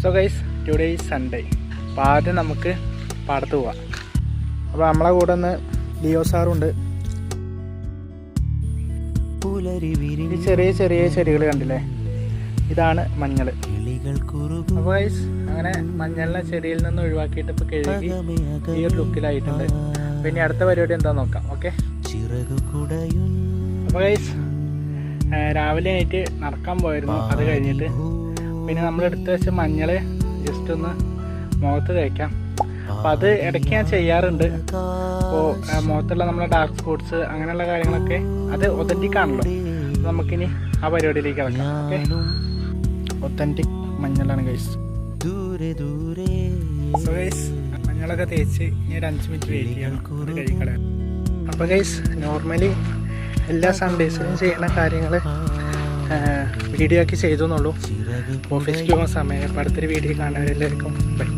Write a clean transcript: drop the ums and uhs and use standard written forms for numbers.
So guys today is Sunday. അപ്പോൾ ആദ്യം നമുക്ക് പാടത്ത് പോവാം. അപ്പോൾ നമ്മളെ കൂടെ ഒന്ന് ലിയോ സാറുണ്ട്. ഈ ചെറിയ ചെറിയ ചെടികൾ കണ്ടില്ലേ, ഇതാണ് മഞ്ഞൾ. അപ്പോൾ ഗൈസ് അങ്ങനെ മഞ്ഞളിനെ ചെടിയിൽ നിന്ന് ഒഴിവാക്കിയിട്ട് ഇപ്പോൾ കഴുകി ഈ ഒരു ലുക്കിലായിട്ടുണ്ട്. പിന്നെ അടുത്ത പരിപാടി എന്താണെന്ന് നോക്കാം. ഓക്കെ. അപ്പോൾ ഗൈസ് രാവിലെ ആയിട്ട് നടക്കാൻ പോയിരുന്നു. അത് കഴിഞ്ഞിട്ട് പിന്നെ നമ്മൾ എടുത്ത് വെച്ച മഞ്ഞൾ ജസ്റ്റ് ഒന്ന് മുഖത്ത് തേക്കാം. അപ്പോൾ അത് ഇടയ്ക്ക് ഞാൻ ചെയ്യാറുണ്ട്. അപ്പോൾ മുഖത്തുള്ള നമ്മളെ ഡാർക്ക് സ്പോട്ട്സ് അങ്ങനെയുള്ള കാര്യങ്ങളൊക്കെ അത് ഒതൻറ്റിക് ആണല്ലോ. നമുക്കിനി ആ പരിപാടിയിലേക്ക് ഇറക്കാം. ഓക്കെ. ഒത്തൻറ്റിക് മഞ്ഞളാണ് ഗൈസ്. സോ ഗൈസ് മഞ്ഞളൊക്കെ തേച്ച് ഇനി ഒരു 5 മിനിറ്റ് വെയിറ്റ് ചെയ്യണം, അത് കഴിക്കളയാം. അപ്പോൾ ഗൈസ് നോർമലി എല്ലാ സൺഡേസിലും ചെയ്യുന്ന കാര്യങ്ങൾ വീഡിയോ ആക്കി ചെയ്തു എന്നുള്ളൂ. ഓഫീസിലേക്ക് പോകുന്ന സമയം. അപ്പോൾ അടുത്തൊരു വീഡിയോ കാണുന്നവരെല്ലാവർക്കും ബൈ.